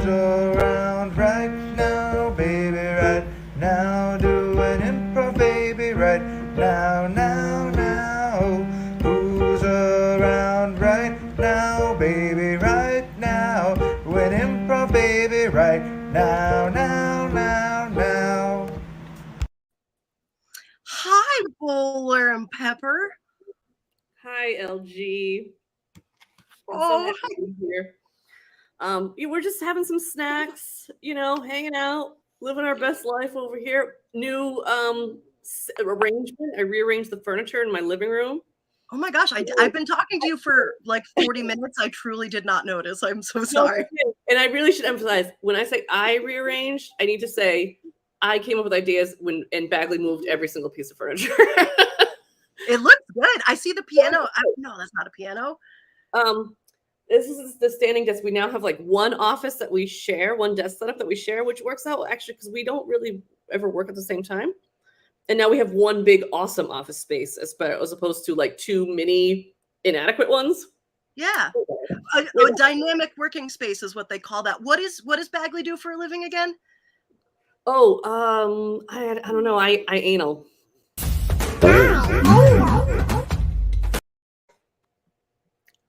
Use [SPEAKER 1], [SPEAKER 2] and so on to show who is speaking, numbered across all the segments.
[SPEAKER 1] Who's around right now, baby, right now? Do an improv, baby, right now, now, now. Who's around right now, baby, right now? Do an improv, baby, right now, now, now, now.
[SPEAKER 2] Hi, Bowler and Pepper.
[SPEAKER 3] Hi, LG.
[SPEAKER 2] Oh,
[SPEAKER 3] happy to be here. We're just having some snacks, hanging out, living our best life over here. New arrangement. I rearranged the furniture in my living room.
[SPEAKER 2] Oh my gosh, I've been talking to you for like 40 minutes. I truly did not notice. I'm so sorry.
[SPEAKER 3] And I really should emphasize, when I say I rearranged, I need to say I came up with ideas and Bagley moved every single piece of furniture.
[SPEAKER 2] It looks good. I see the piano. No, that's not a piano.
[SPEAKER 3] This is the standing desk. We now have like one office that we share, one desk setup that we share, which works out actually because we don't really ever work at the same time. And now we have one big, awesome office space as opposed to like two mini inadequate ones.
[SPEAKER 2] Yeah. A dynamic working space is what they call that. What does Bagley do for a living again?
[SPEAKER 3] Oh, I don't know. I anal.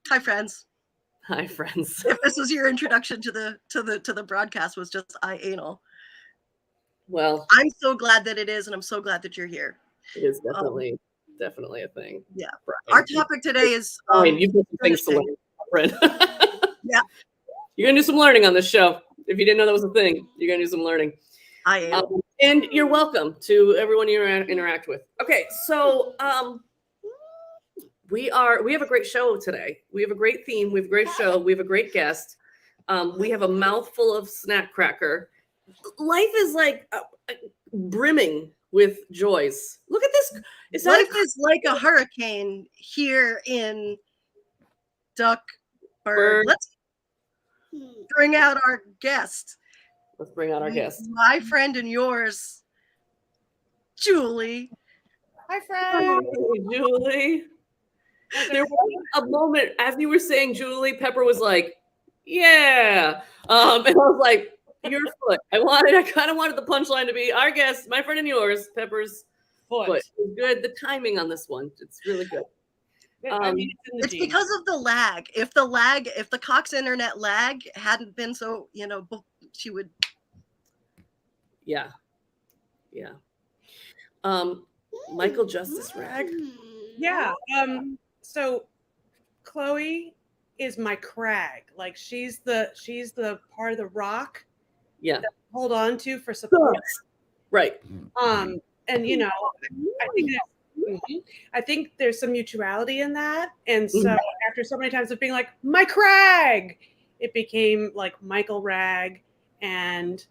[SPEAKER 2] Hi, friends.
[SPEAKER 3] Hi, friends.
[SPEAKER 2] If this was your introduction to the broadcast, was just I anal.
[SPEAKER 3] Well,
[SPEAKER 2] I'm so glad that it is, and I'm so glad that you're here.
[SPEAKER 3] It is definitely a thing.
[SPEAKER 2] Yeah. Our topic today is
[SPEAKER 3] you've got some things to learn.
[SPEAKER 2] Yeah.
[SPEAKER 3] You're gonna do some learning on this show. If you didn't know that was a thing, you're gonna do some learning.
[SPEAKER 2] I am.
[SPEAKER 3] And you're welcome to everyone you interact with. Okay, so we have a great show today. We have a great theme. We have a great show. We have a great guest. We have a mouthful of snack cracker. Life is like brimming with joys. Look at this.
[SPEAKER 2] Life is like a hurricane here in Duckburg. Let's bring out our guest.
[SPEAKER 3] Let's bring out our guest.
[SPEAKER 2] My friend and yours, Julie.
[SPEAKER 4] Hi, friend.
[SPEAKER 3] Hey, Julie. There was a moment as you were saying Julie, Pepper was like, yeah. And I was like, your foot. I kind of wanted the punchline to be our guest, my friend and yours, Pepper's foot. It's good. The timing on this one, it's really good.
[SPEAKER 2] It's because of the lag. If the Cox internet lag hadn't been so, she would.
[SPEAKER 3] Yeah. Michael Justice Rag.
[SPEAKER 4] Yeah. So Chloe is my crag. Like she's the part of the rock.
[SPEAKER 3] Yeah.
[SPEAKER 4] That I hold on to for support.
[SPEAKER 3] Right.
[SPEAKER 4] And I think there's some mutuality in that. And so after so many times of being like, my crag, it became like Michael Rag. And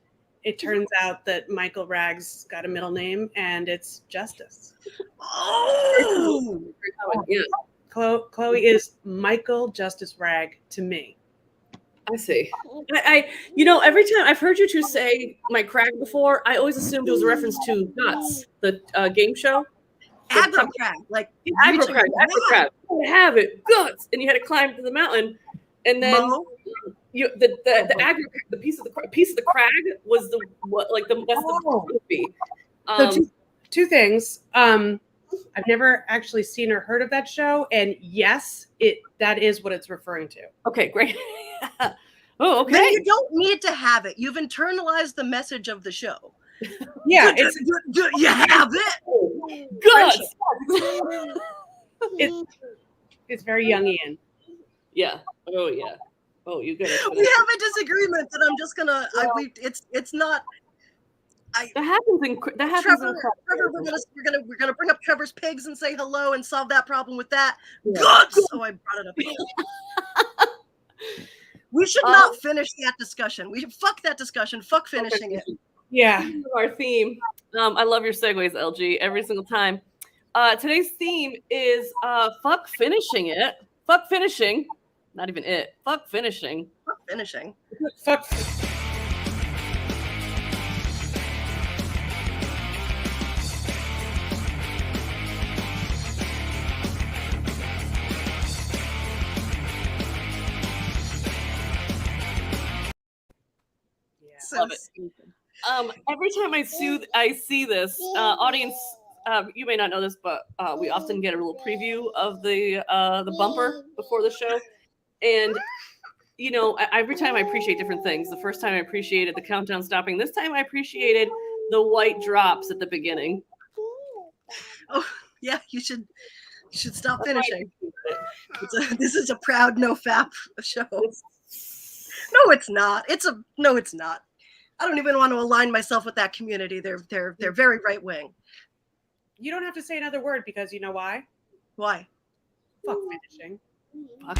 [SPEAKER 4] it turns out that Michael Rag's got a middle name and it's Justice.
[SPEAKER 2] Oh!
[SPEAKER 3] Yeah.
[SPEAKER 4] Chloe is Michael Justice Rag to me.
[SPEAKER 3] I see. Every time I've heard you two say my crag before, I always assumed it was a reference to Guts, the game show.
[SPEAKER 2] Aggro crag, like
[SPEAKER 3] aggro crag. You have it, Guts, and you had to climb to the mountain, and then the piece of the crag was that's the movie.
[SPEAKER 4] So two things. I've never actually seen or heard of that show, and yes, that is what it's referring to.
[SPEAKER 3] Okay, great. Oh, okay.
[SPEAKER 2] Then you don't need to have it. You've internalized the message of the show.
[SPEAKER 4] Yeah,
[SPEAKER 2] you have it.
[SPEAKER 3] Good.
[SPEAKER 4] It's very Jungian.
[SPEAKER 3] Yeah. Oh, yeah. Oh, you got it.
[SPEAKER 2] We have a disagreement that I'm just gonna. It's not.
[SPEAKER 3] That happens.
[SPEAKER 2] Trevor, we're gonna bring up Trevor's pigs and say hello and solve that problem with that. Guts. Oh, I brought it up. We should not finish that discussion. We should fuck that discussion. Fuck finishing it.
[SPEAKER 4] Yeah.
[SPEAKER 3] Our theme. I love your segues, LG, every single time. Today's theme is fuck finishing it. Fuck finishing. Not even it. Fuck finishing.
[SPEAKER 2] Fuck finishing.
[SPEAKER 4] Fuck.
[SPEAKER 3] Love it.
[SPEAKER 2] stupid.
[SPEAKER 3] Every time I see this audience, you may not know this, but we often get a little preview of the bumper before the show, and every time I appreciate different things. The first time I appreciated the countdown stopping. This time I appreciated the white drops at the beginning.
[SPEAKER 2] Oh yeah, you should stop finishing. This is a proud no fap show. No, it's not. No, it's not. I don't even want to align myself with that community. They're very right wing.
[SPEAKER 4] You don't have to say another word because you know why?
[SPEAKER 2] Why?
[SPEAKER 4] Fuck finishing.
[SPEAKER 3] Fuck.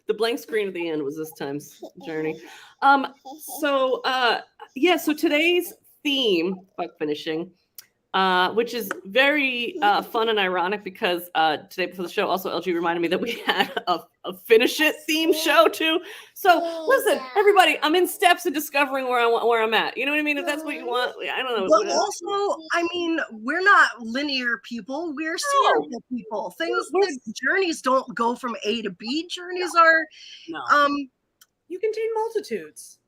[SPEAKER 3] The blank screen at the end was this time's journey. So today's theme, fuck finishing, which is very fun and ironic because today before the show, also LG reminded me that we had a finish it theme show too. So listen, everybody, I'm in steps of discovering where I'm at. You know what I mean? If that's what you want, I don't know.
[SPEAKER 2] But also, I mean, we're not linear people. We're serial people. Journeys don't go from A to B. Journeys are,
[SPEAKER 4] you contain multitudes.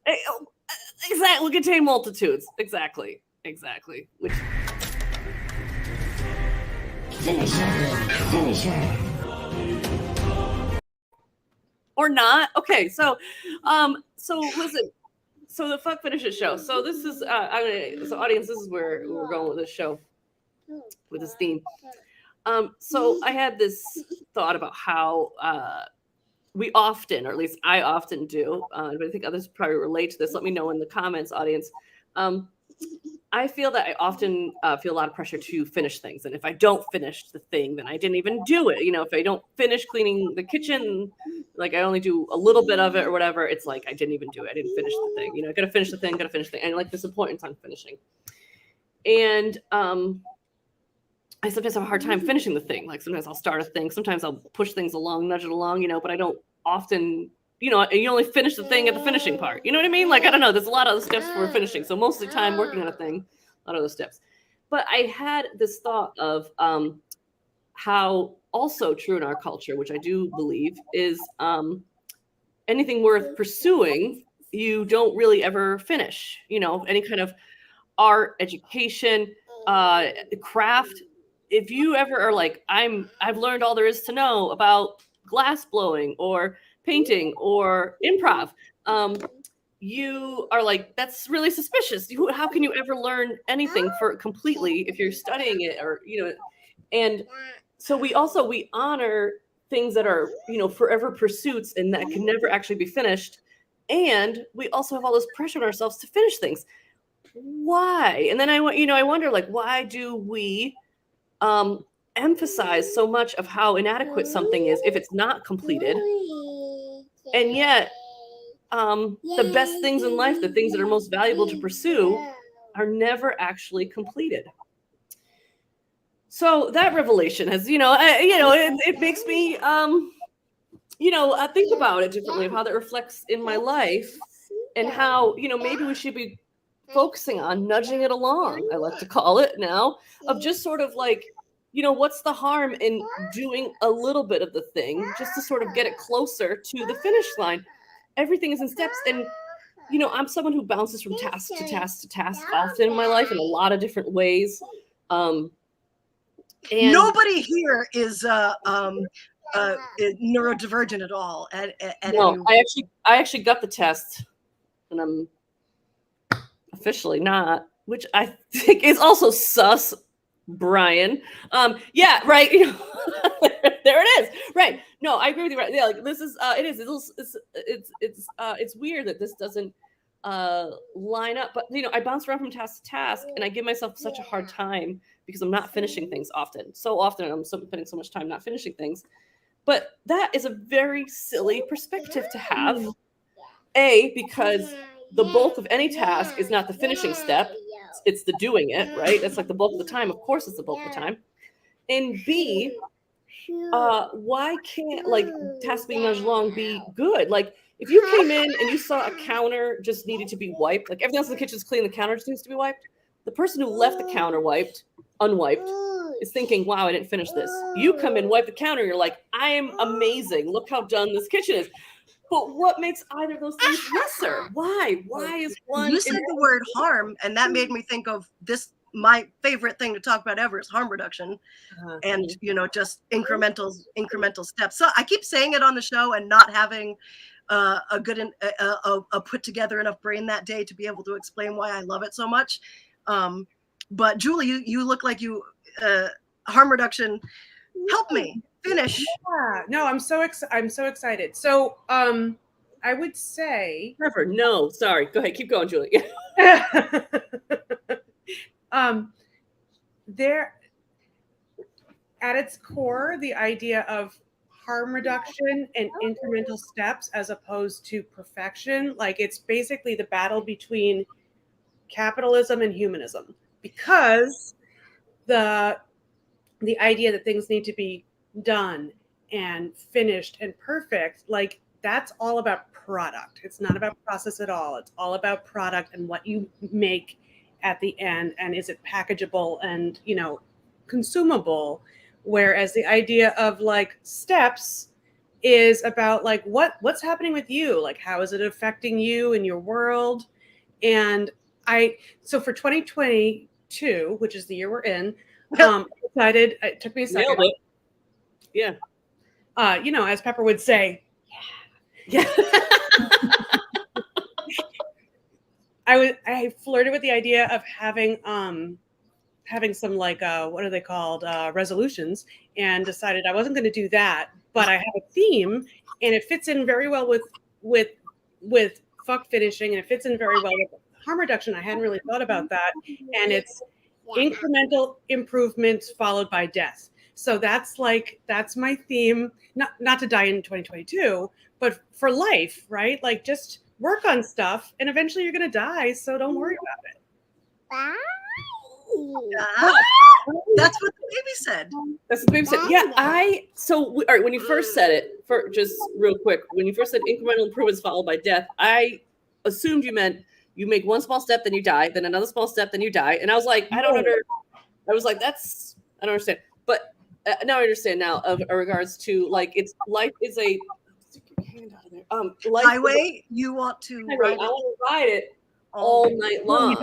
[SPEAKER 3] Exactly, we contain multitudes. Exactly. Which. Finisher. Or not. Okay, so listen. So the fuck finish it show. So this is so audience, this is where we're going with this show, with this theme. So I had this thought about how we often, or at least I often do, but I think others probably relate to this. Let me know in the comments, audience. I feel that I often feel a lot of pressure to finish things. And if I don't finish the thing, then I didn't even do it. If I don't finish cleaning the kitchen, like I only do a little bit of it or whatever, it's like I didn't even do it. I didn't finish the thing. I got to finish the thing, And like this importance on finishing. And I sometimes have a hard time finishing the thing. Like sometimes I'll start a thing. Sometimes I'll push things along, nudge it along, but I don't often... you only finish the thing at the finishing part. You know what I mean? Like, I don't know. There's a lot of other steps for finishing. So most of the time working on a thing, a lot of those steps. But I had this thought of how also true in our culture, which I do believe, is anything worth pursuing, you don't really ever finish. Any kind of art, education, craft. If you ever are like, I've learned all there is to know about glass blowing or painting or improv, you are like, that's really suspicious. How can you ever learn anything for completely if you're studying it, or and so we honor things that are forever pursuits and that can never actually be finished, and we also have all this pressure on ourselves to finish things. Why? And then I wonder, like, why do we emphasize so much of how inadequate something is if it's not completed? And yet, the best things in life, the things that are most valuable to pursue, are never actually completed. So that revelation has, it makes me, think about it differently, of how that reflects in my life, and how, maybe we should be focusing on nudging it along, I like to call it now, of just sort of like, what's the harm in doing a little bit of the thing just to sort of get it closer to the finish line? Everything is in steps. And, I'm someone who bounces from task to task to task often in my life in a lot of different ways. And
[SPEAKER 2] nobody here is neurodivergent at all.
[SPEAKER 3] No, I actually got the test, and I'm officially not, which I think is also sus. Brian. Yeah, right. There it is. Right. No, I agree with you. Right. Yeah, like this is it's weird that this doesn't line up. But I bounce around from task to task, and I give myself such a hard time because I'm not finishing things often. So often I'm spending so much time not finishing things. But that is a very silly perspective to have. Because the bulk of any task is not the finishing step. It's the doing it, right? That's like the bulk of the time. Of course, it's the bulk of the time. And B, why can't like tasks being nudged along be good? Like if you came in and you saw a counter just needed to be wiped, like everything else in the kitchen's clean, the counter just needs to be wiped. The person who left the counter unwiped, is thinking, wow, I didn't finish this. You come in, wipe the counter, you're like, I am amazing. Look how done this kitchen is. But what makes either of those things lesser? Why? Why is one?
[SPEAKER 2] You said the word harm, and that made me think of this. My favorite thing to talk about ever is harm reduction, and just incremental steps. So I keep saying it on the show and not having a good a put together enough brain that day to be able to explain why I love it so much. But Julie, you look like you harm reduction. Help me finish.
[SPEAKER 4] Yeah. No, I'm so excited. So I would say
[SPEAKER 3] Trevor, no, sorry. Go ahead, keep going, Julie.
[SPEAKER 4] There, at its core, the idea of harm reduction and incremental steps as opposed to perfection, like it's basically the battle between capitalism and humanism, because the idea that things need to be done and finished and perfect, like that's all about product. It's not about process at all. It's all about product and what you make at the end, and is it packageable and consumable. Whereas the idea of like steps is about like what's happening with you, like how is it affecting you and your world. And so for 2022, which is the year we're in, decided, it took me a second.
[SPEAKER 3] Yeah.
[SPEAKER 4] As Pepper would say, yeah. I flirted with the idea of having some like what are they called, resolutions, and decided I wasn't going to do that, but I have a theme, and it fits in very well with fuck finishing, and it fits in very well with harm reduction. I hadn't really thought about that, and it's incremental improvements followed by death. So that's my theme, not to die in 2022, but for life, right? Like just work on stuff, and eventually you're going to die, so don't worry about it.
[SPEAKER 2] That's what the baby said.
[SPEAKER 3] That's what the baby said. Yeah, all right, when you first said it, for just real quick, when you first said incremental improvements followed by death, I assumed you meant you make one small step, then you die, then another small step, then you die. And I was like, I don't understand. But now I understand now of regards to like, it's life is a
[SPEAKER 2] highway. You want to ride it?
[SPEAKER 3] I want to ride it all night long.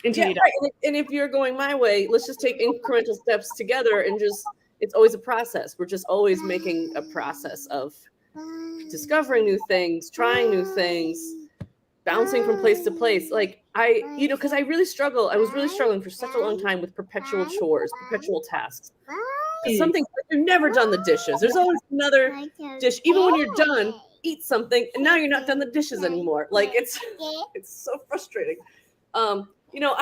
[SPEAKER 4] Until you die.
[SPEAKER 3] Right. And if you're going my way, let's just take incremental steps together, and it's always a process. We're just always making a process of discovering new things, trying new things, bouncing from place to place. Like because I was really struggling for such a long time with perpetual chores, perpetual tasks. Something, you've never done the dishes. There's always another dish. Even when you're done, eat something, and now you're not done the dishes anymore. Like it's so frustrating. I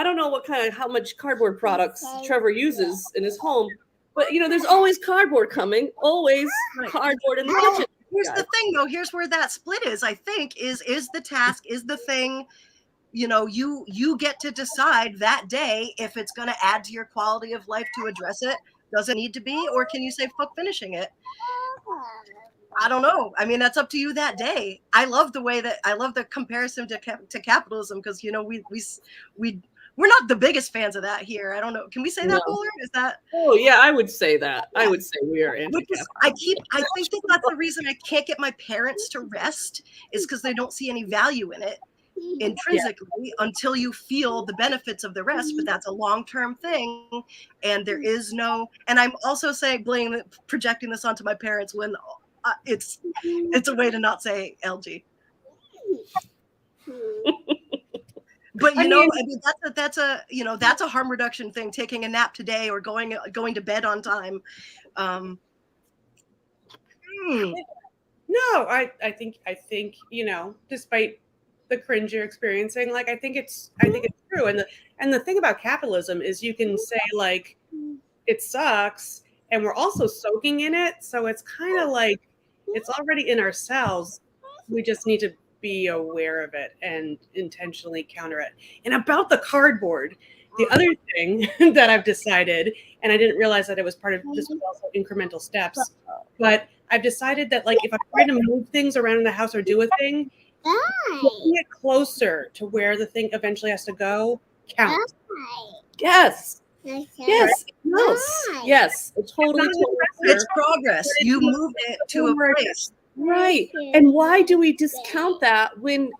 [SPEAKER 3] don't know how much cardboard products Trevor uses in his home, but there's always cardboard coming, always cardboard in the kitchen.
[SPEAKER 2] Here's the thing though, here's where that split is, I think, is the task, is the thing, you get to decide that day if it's going to add to your quality of life to address it. Does it need to be, or can you say fuck finishing it? I don't know. I mean, that's up to you that day. I love the comparison to capitalism, because we're not the biggest fans of that here. I don't know. Can we say that, Bullard? Is that?
[SPEAKER 3] Oh yeah, I would say that. I would say we are anti-capitalist.
[SPEAKER 2] I think that's the reason I can't get my parents to rest, is because they don't see any value in it intrinsically until you feel the benefits of the rest. But that's a long-term thing, and there is no. And I'm also saying, projecting this onto my parents when. It's a way to not say LG. But that's a harm reduction thing. Taking a nap today, or going to bed on time.
[SPEAKER 4] No, I think despite the cringe you're experiencing, like I think it's true. And the thing about capitalism is you can say like it sucks, and we're also soaking in it. So it's kind of like it's already in our cells. We just need to be aware of it and intentionally counter it. And about the cardboard, The other thing that I've decided, and I didn't realize that it was part of this was also incremental steps, but I've decided that like if I'm trying to move things around in the house or do a thing, putting it closer to where the thing eventually has to go counts.
[SPEAKER 3] Yes. Yes. Yes. Totally.
[SPEAKER 2] It's progress. You moved it to a place.
[SPEAKER 3] Right. And why do we discount that when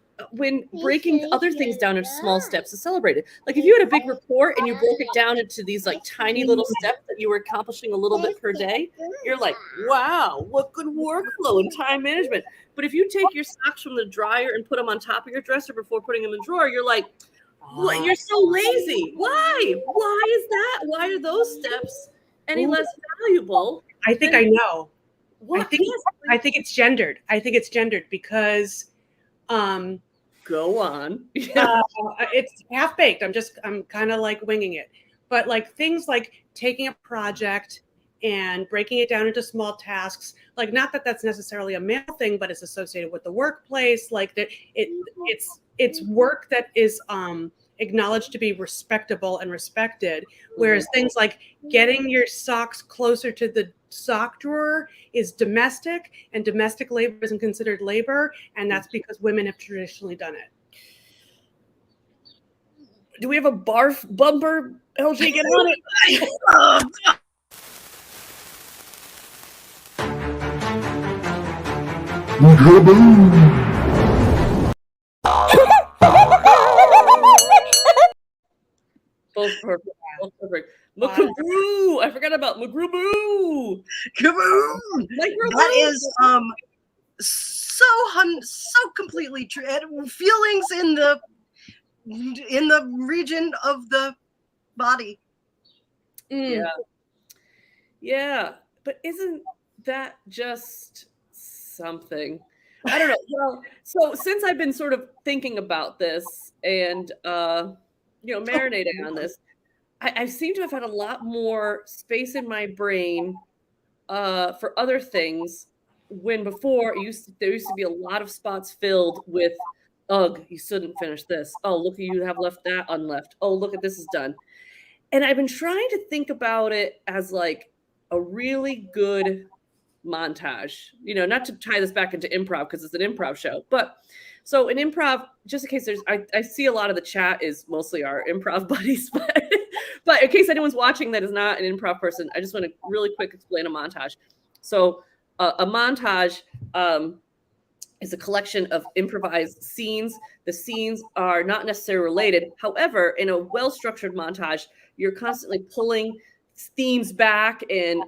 [SPEAKER 3] breaking other things down into small steps is celebrated? Like if you had a big report and you broke it down into these like tiny little steps that you were accomplishing a little bit per day, you're like, wow, what good workflow and time management. But if you take your socks from the dryer and put them on top of your dresser before putting them in the drawer, you're like, what? You're so lazy. Why? Why is that? Why are those steps any less valuable?
[SPEAKER 4] I think I know.
[SPEAKER 3] What?
[SPEAKER 4] I think it's gendered. I think it's gendered because
[SPEAKER 3] Go on.
[SPEAKER 4] it's half baked. I'm kind of like winging it. But like things like taking a project and breaking it down into small tasks, like not that that's necessarily a male thing, but it's associated with the workplace. Like that it's work that is acknowledged to be respectable and respected. Whereas things like getting your socks closer to the sock drawer is domestic, and domestic labor isn't considered labor, and that's because women have traditionally done it.
[SPEAKER 3] Do we have a barf bumper? LG, get on it. Both perfect. Both perfect. Macaboo! I forgot about Macaboo.
[SPEAKER 2] Kaboom! That is so completely true. Feelings in the region of the body.
[SPEAKER 3] Yeah. But isn't that just something? I don't know. Well, so since I've been sort of thinking about this and marinating on this, I seem to have had a lot more space in my brain for other things when before there used to be a lot of spots filled with, ugh, you shouldn't finish this. Oh, look, you have left that unleft. Oh, look at this is done. And I've been trying to think about it as like a really good montage, not to tie this back into improv because it's an improv show, but so in improv, just in case I see a lot of the chat is mostly our improv buddies, but in case anyone's watching that is not an improv person, I just want to really quick explain a montage. So a montage is a collection of improvised scenes. The scenes are not necessarily related. However, in a well-structured montage, you're constantly pulling themes back and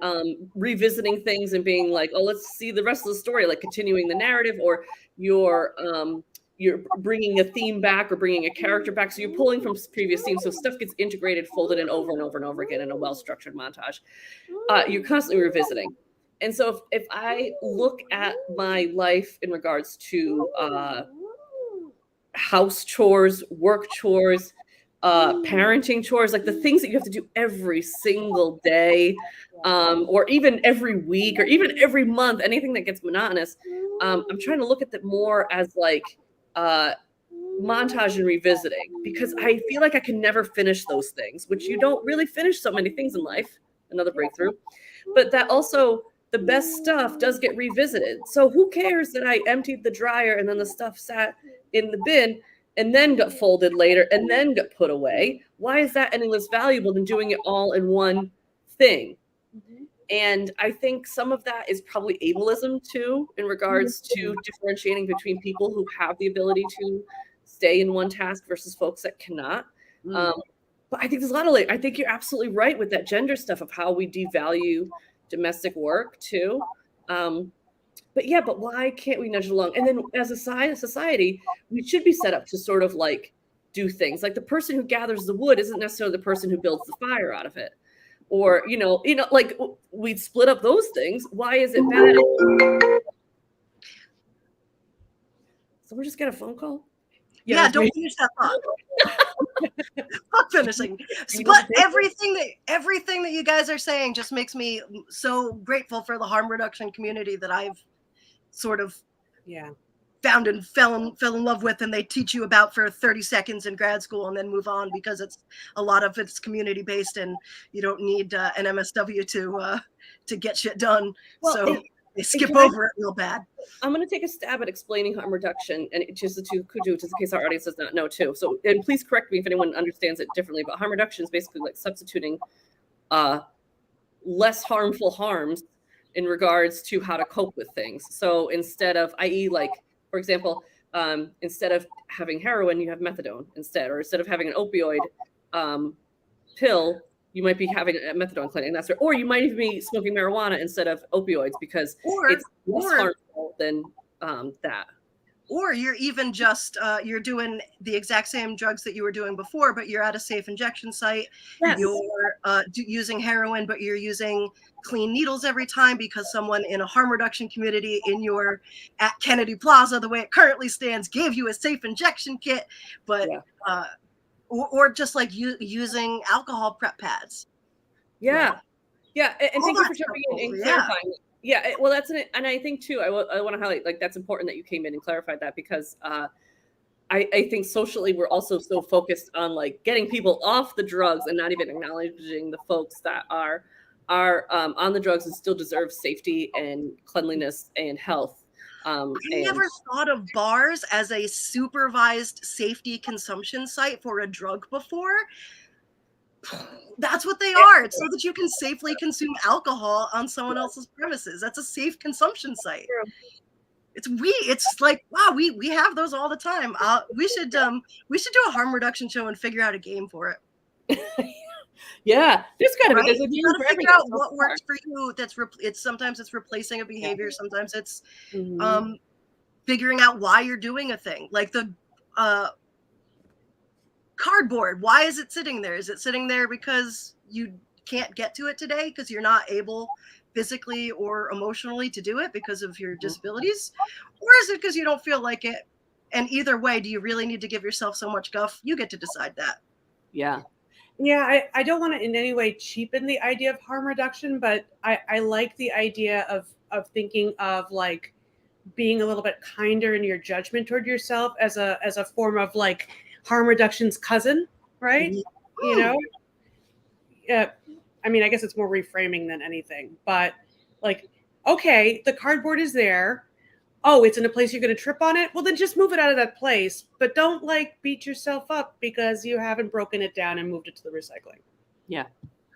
[SPEAKER 3] revisiting things and being like, oh, let's see the rest of the story, like continuing the narrative, or you're bringing a theme back or bringing a character back. So you're pulling from previous scenes. So stuff gets integrated, folded in over and over and over again in a well-structured montage. You're constantly revisiting. And so if I look at my life in regards to house chores, work chores, parenting chores, like the things that you have to do every single day, or even every week, or even every month, anything that gets monotonous, I'm trying to look at that more as like montage and revisiting, because I feel like I can never finish those things, which you don't really finish so many things in life. Another breakthrough. But that also, the best stuff does get revisited. So who cares that I emptied the dryer and then the stuff sat in the bin and then got folded later and then got put away? Why is that any less valuable than doing it all in one thing? Mm-hmm. And I think some of that is probably ableism too, in regards to differentiating between people who have the ability to stay in one task versus folks that cannot. But I think there's a lot of I think you're absolutely right with that gender stuff of how we devalue domestic work too. But why can't we nudge it along? And then as a society, we should be set up to sort of like do things like the person who gathers the wood isn't necessarily the person who builds the fire out of it. Or, like we'd split up those things. Why is it bad? Someone just got a phone call?
[SPEAKER 2] Yeah, don't finish that thought. Fuck finishing. But everything that you guys are saying just makes me so grateful for the harm reduction community that I've sort of found and fell in love with, and they teach you about for 30 seconds in grad school and then move on because it's a lot of it's community based and you don't need an MSW to get shit done.
[SPEAKER 3] Well,
[SPEAKER 2] so they skip over it real bad.
[SPEAKER 3] I'm going to take a stab at explaining harm reduction, and just in case our audience does not know too. So, and please correct me if anyone understands it differently, but harm reduction is basically like substituting less harmful harms in regards to how to cope with things. So instead of, i.e., like, for example, instead of having heroin, you have methadone instead, or instead of having an opioid pill, you might be having a methadone clinic. And that's or you might even be smoking marijuana instead of opioids because it's less harmful than that.
[SPEAKER 2] Or you're even just you're doing the exact same drugs that you were doing before, but you're at a safe injection site.
[SPEAKER 3] Yes.
[SPEAKER 2] You're using heroin, but you're using clean needles every time because someone in a harm reduction community at Kennedy Plaza, the way it currently stands, gave you a safe injection kit. But or just like using alcohol prep pads.
[SPEAKER 3] Yeah. And thank you for jumping in and clarifying. Yeah, well, and I think too, I want to highlight, like, that's important that you came in and clarified that because I think socially we're also so focused on like getting people off the drugs and not even acknowledging the folks that are on the drugs and still deserve safety and cleanliness and health.
[SPEAKER 2] I never thought of bars as a supervised safety consumption site for a drug before. That's what they are. It's so that you can safely consume alcohol on someone else's premises. That's a safe consumption site. It's like, wow, we have those all the time. We should do a harm reduction show and figure out a game for it.
[SPEAKER 3] Yeah, there's got to be.
[SPEAKER 2] You got to figure out what works for you. Sometimes it's replacing a behavior. Sometimes it's figuring out why you're doing a thing. Like the cardboard. Why is it sitting there? Is it sitting there because you can't get to it today because you're not able physically or emotionally to do it because of your disabilities? Or is it because you don't feel like it? And either way, do you really need to give yourself so much guff? You get to decide that.
[SPEAKER 3] Yeah.
[SPEAKER 4] Yeah, I don't want to in any way cheapen the idea of harm reduction, but I like the idea of thinking of like being a little bit kinder in your judgment toward yourself as a form of like harm reduction's cousin, right? Mm-hmm. You know? Yeah. I mean, I guess it's more reframing than anything, but like, okay, the cardboard is there. Oh, it's in a place you're going to trip on it. Well, then just move it out of that place, but don't like beat yourself up because you haven't broken it down and moved it to the recycling.
[SPEAKER 3] Yeah.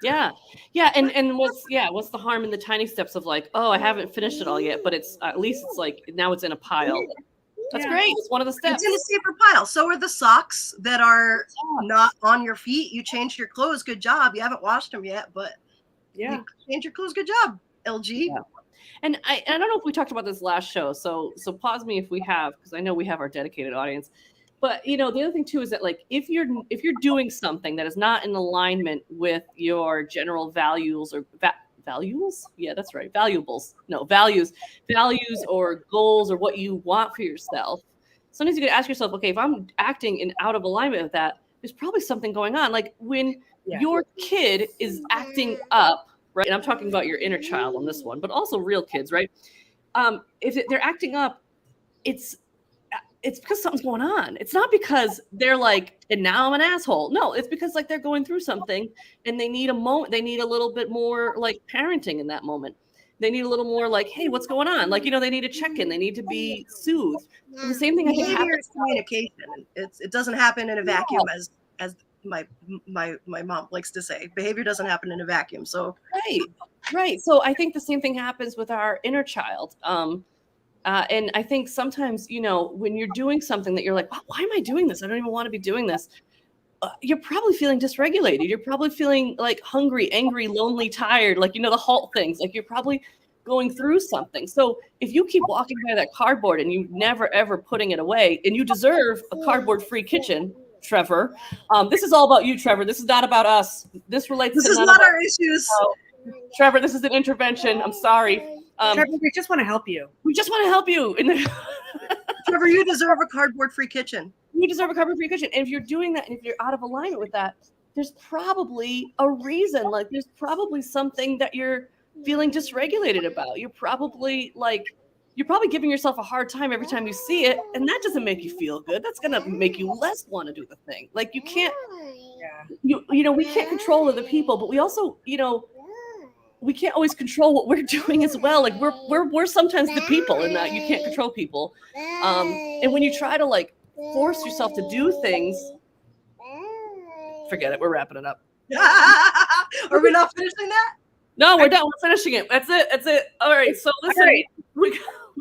[SPEAKER 3] And what's the harm in the tiny steps of like, oh, I haven't finished it all yet, but it's at least it's like now it's in a pile. That's great. It's one of the steps.
[SPEAKER 2] It's in a safer pile. So are the socks that are not on your feet. You changed your clothes. Good job. You haven't washed them yet, but you changed your clothes. Good job, LG.
[SPEAKER 3] Yeah. And I don't know if we talked about this last show. So pause me if we have, because I know we have our dedicated audience. But you know, the other thing too is that like if you're doing something that is not in alignment with your general values or values? Yeah, that's right. Valuables. No, values or goals or what you want for yourself. Sometimes you could ask yourself, okay, if I'm acting in out of alignment with that, there's probably something going on. Like when your kid is acting up, right? And I'm talking about your inner child on this one, but also real kids, right? If they're acting up, it's because something's going on. It's not because they're like, and now I'm an asshole. No, it's because like they're going through something and they need a moment. They need a little bit more like parenting in that moment. They need a little more like, hey, what's going on? Like, you know, they need a check-in. They need to be soothed. And the same thing I think happens.
[SPEAKER 2] Communication. It doesn't happen in a vacuum as my mom likes to say. Behavior doesn't happen in a vacuum. So
[SPEAKER 3] right. So I think the same thing happens with our inner child. And I think sometimes, you know, when you're doing something that you're like, why am I doing this? I don't even want to be doing this. You're probably feeling dysregulated. You're probably feeling like hungry, angry, lonely, tired, like, you know, the halt things, like you're probably going through something. So if you keep walking by that cardboard and you never, ever putting it away, and you deserve a cardboard-free kitchen, Trevor. This is all about you, Trevor. This is not about us. This relates to
[SPEAKER 2] none of our issues.
[SPEAKER 3] Trevor, this is an intervention. I'm sorry.
[SPEAKER 4] Trevor, we just want to help you.
[SPEAKER 3] We just want to help you.
[SPEAKER 2] Trevor, you deserve a cardboard-free kitchen.
[SPEAKER 3] You deserve a cardboard-free kitchen. And if you're doing that, and if you're out of alignment with that, there's probably a reason. Like, there's probably something that you're feeling dysregulated about. You're probably like you're probably giving yourself a hard time every time you see it, and that doesn't make you feel good. That's gonna make you less want to do the thing. Like you can't, you know, we can't control other people, but we also, you know, we can't always control what we're doing as well. Like we're sometimes the people in that you can't control people. And when you try to like force yourself to do things, forget it. We're wrapping it up.
[SPEAKER 2] Are we not finishing that?
[SPEAKER 3] No, we're done. We're finishing it. That's it. That's it. All right. So listen, we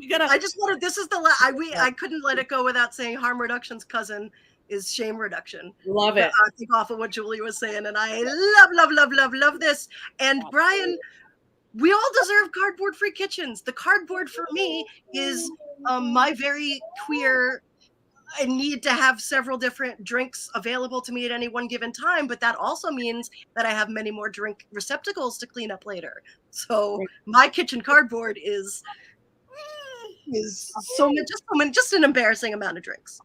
[SPEAKER 3] gotta.
[SPEAKER 2] I just wanted. This is the. I couldn't let it go without saying harm reduction's cousin is shame reduction.
[SPEAKER 4] Love it.
[SPEAKER 2] I think off of what Julie was saying, and I love this. And Brian, we all deserve cardboard-free kitchens. The cardboard for me is my very queer. I need to have several different drinks available to me at any one given time, but that also means that I have many more drink receptacles to clean up later. So my kitchen cardboard is just an embarrassing amount of drinks.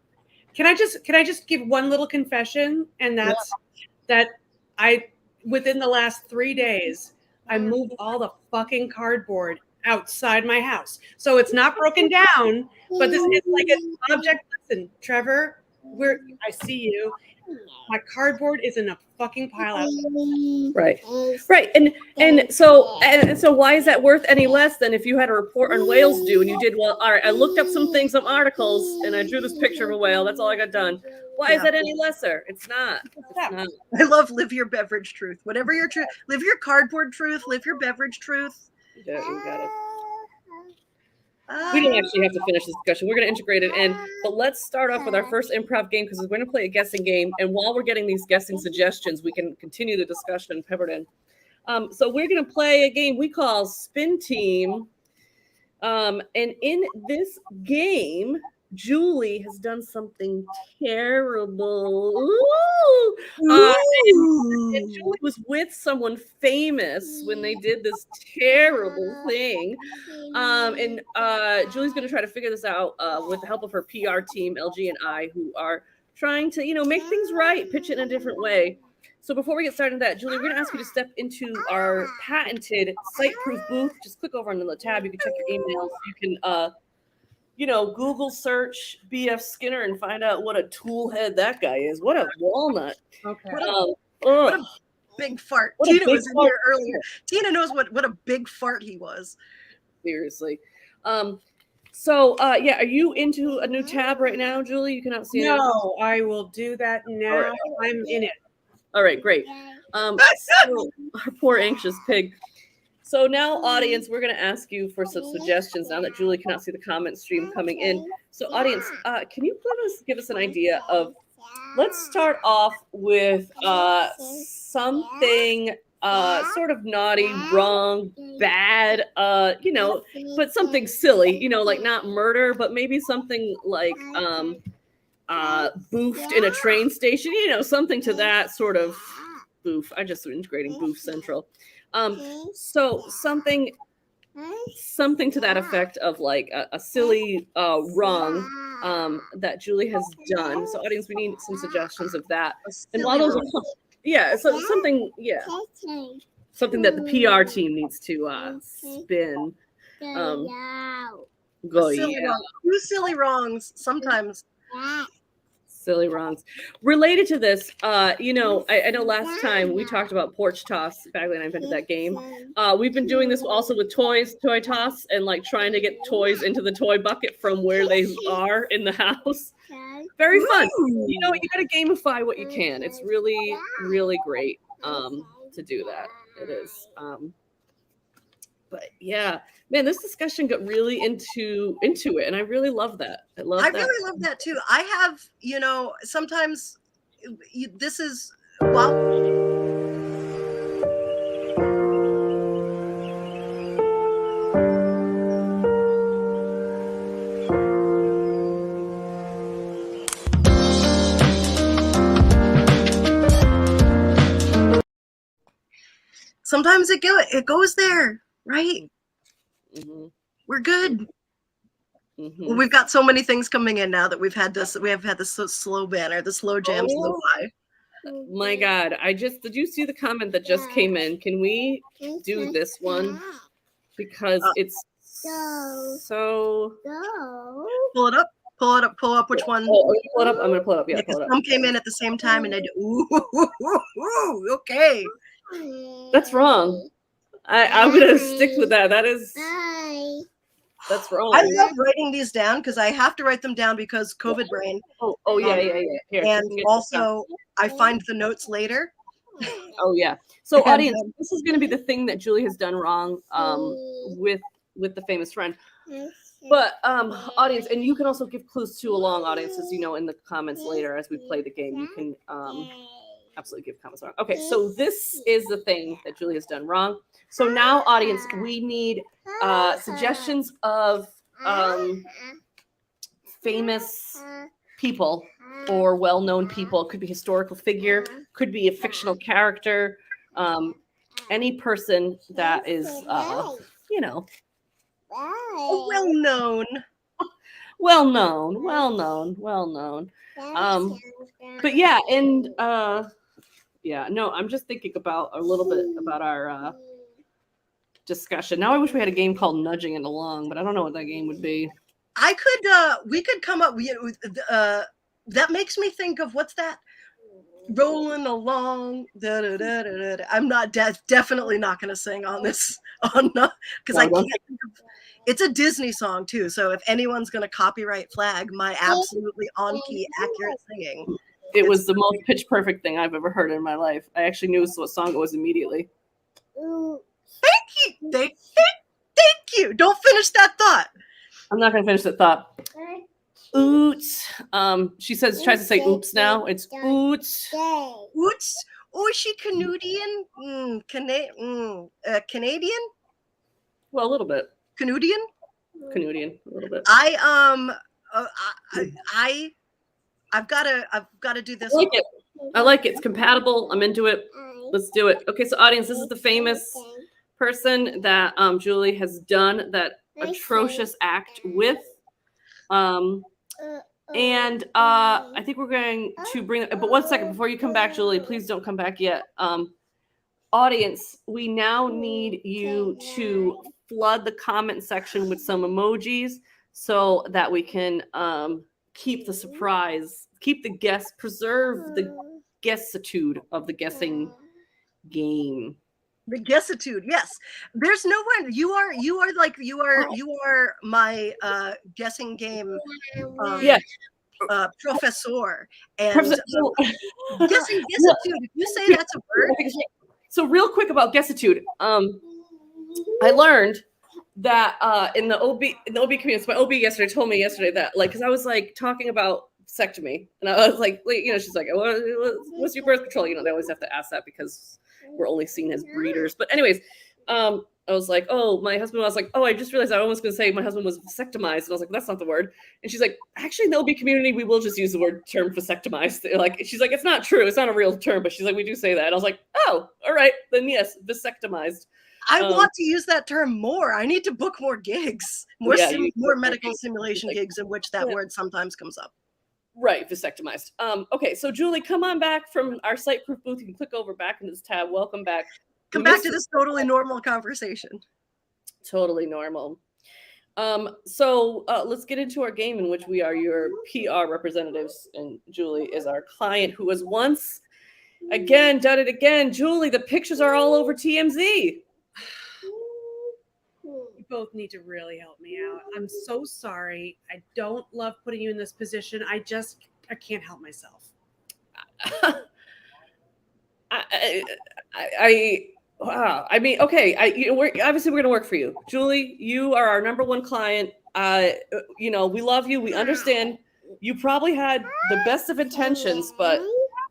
[SPEAKER 4] Can I just give one little confession? And that's that I within the last 3 days, I moved all the fucking cardboard outside my house. So it's not broken down, but this is like an object. Listen, Trevor, I see you. My cardboard is in a fucking pile out.
[SPEAKER 3] Right. And so why is that worth any less than if you had a report on whales due and you did, well, all right, I looked up some articles and I drew this picture of a whale. That's all I got done. Why is that any lesser? It's not.
[SPEAKER 2] I love live your beverage truth. Whatever your truth, live your cardboard truth, live your beverage truth.
[SPEAKER 3] Yeah, you got it. We don't actually have to finish this discussion. We're going to integrate it in, but let's start off with our first improv game because we're going to play a guessing game. And while we're getting these guessing suggestions, we can continue the discussion peppered in. So we're going to play a game we call Spin Team. And in this game, Julie has done something terrible. And Julie was with someone famous when they did this terrible thing. And Julie's going to try to figure this out with the help of her PR team, LG and I, who are trying to, you know, make things right, pitch it in a different way. So before we get started on that, Julie, we're going to ask you to step into our patented site-proof booth. Just click over on the tab. You can check your emails. You can you know, Google search BF Skinner and find out what a tool head that guy is. What a walnut.
[SPEAKER 2] Okay. What a big fart. Tina was in here earlier. Tina knows what a big fart he was.
[SPEAKER 3] Seriously. So yeah, are you into a new tab right now, Julie? You cannot see it.
[SPEAKER 4] No, I will do that now. Right. I'm in it.
[SPEAKER 3] All right, great. So, our poor anxious pig. So now, audience, we're going to ask you for some suggestions now that Julie cannot see the comment stream coming in. So, audience, can you please give us an idea of, let's start off with something sort of naughty, wrong, bad, you know, but something silly, you know, like not murder, but maybe something like boofed in a train station, you know, something to that sort of boof. I just integrating boof central. So something to that effect of like a silly wrong that Julie has done. So audience, we need some suggestions of that. And while those are, so something that the PR team needs to spin.
[SPEAKER 2] Two silly wrongs sometimes.
[SPEAKER 3] Silly wrongs. Related to this, you know, I know last time we talked about porch toss. Bagley and I invented that game. We've been doing this also with toy toss, and like trying to get toys into the toy bucket from where they are in the house. Very fun. You know, you got to gamify what you can. It's really, really great to do that. It is. But yeah, man, this discussion got really into it, and I really love that. I
[SPEAKER 2] really love that too. I have, you know, sometimes this is sometimes it goes there. Right. Mm-hmm. We're good. Mm-hmm. Well, we've got so many things coming in now that we have had this slow banner, the slow jam, slow-fi.
[SPEAKER 3] My God, did you see the comment that just came in? Can we do this one? Because it's So
[SPEAKER 2] Pull it up. Pull up which one.
[SPEAKER 3] oh, you pull it up. I'm gonna pull it up. Yeah,
[SPEAKER 2] Yeah,
[SPEAKER 3] pull it up.
[SPEAKER 2] some came in at the same time, and I did. Ooh, okay.
[SPEAKER 3] That's wrong. I'm gonna stick with that. That's wrong.
[SPEAKER 2] I love writing these down because I have to write them down because COVID brain.
[SPEAKER 3] Oh yeah. Here,
[SPEAKER 2] And also, I find the notes later.
[SPEAKER 3] Oh yeah. So
[SPEAKER 2] And,
[SPEAKER 3] audience, this is going to be the thing that Julie has done wrong with the famous friend. But audience, and you can also give clues too along, audience, as you know, in the comments later as we play the game. You can absolutely give comments wrong. Okay, so this is the thing that Julie has done wrong. So now, audience, we need suggestions of famous people or well-known people. It could be historical figure, could be a fictional character, any person that is, you know, well known. But yeah, and yeah, no, I'm just thinking about a little bit about our discussion. Now I wish we had a game called Nudging It Along, but I don't know what that game would be.
[SPEAKER 2] We could come up. That makes me think of what's that? Rolling along. Da, da, da, da, da. I'm not definitely not going to sing on this because I can't. It's a Disney song too, so if anyone's going to copyright flag my absolutely on key accurate singing,
[SPEAKER 3] it was the most pitch perfect thing I've ever heard in my life. I actually knew what song it was immediately.
[SPEAKER 2] Thank you. Thank you. Don't finish that thought.
[SPEAKER 3] I'm not going to finish that thought. Oots. She tries to say oops now. It's oots.
[SPEAKER 2] Oots. Oh, is she Canadian? Canadian?
[SPEAKER 3] Well, a little bit.
[SPEAKER 2] Canadian,
[SPEAKER 3] a little bit.
[SPEAKER 2] I've got to do this.
[SPEAKER 3] I like it. It's compatible. I'm into it. Let's do it. Okay, so audience, this is the famous person that Julie has done that atrocious act with. And I think we're going to bring it, but 1 second before you come back, Julie, please don't come back yet. Audience, we now need you to flood the comment section with some emojis so that we can keep the surprise, preserve the guessitude of the guessing game.
[SPEAKER 2] The guessitude, yes. There's no one. You are my guessing game. Professor and guessing guessitude. If you say that's a word.
[SPEAKER 3] So real quick about guessitude, I learned that in the OB community, my OB yesterday told me that because I was talking about vasectomy, and I was like, she's like, what's your birth control? They always have to ask that because we're only seen as breeders. But anyways, I was like, oh, my husband was like, oh, I just realized I was going to say my husband was vasectomized. And I was like, that's not the word. And she's like, actually, in the OB community, we will just use the term vasectomized. She's like, it's not true. It's not a real term. But she's like, we do say that. And I was like, oh, all right. Then yes, vasectomized.
[SPEAKER 2] I want to use that term more. I need to book more gigs, more medical simulation gigs in which that word sometimes comes up.
[SPEAKER 3] Right, vasectomized. Okay, so Julie, come on back from our site-proof booth. You can click over back into this tab. Welcome back.
[SPEAKER 2] Come back to this totally normal conversation.
[SPEAKER 3] Totally normal. So let's get into our game in which we are your PR representatives, and Julie is our client who has once again done it again. Julie, the pictures are all over TMZ.
[SPEAKER 4] You both need to really help me out. I'm so sorry. I don't love putting you in this position. I can't help myself.
[SPEAKER 3] Wow. I mean, okay. We're going to work for you, Julie. You are our number one client. We love you. We understand. You probably had the best of intentions, but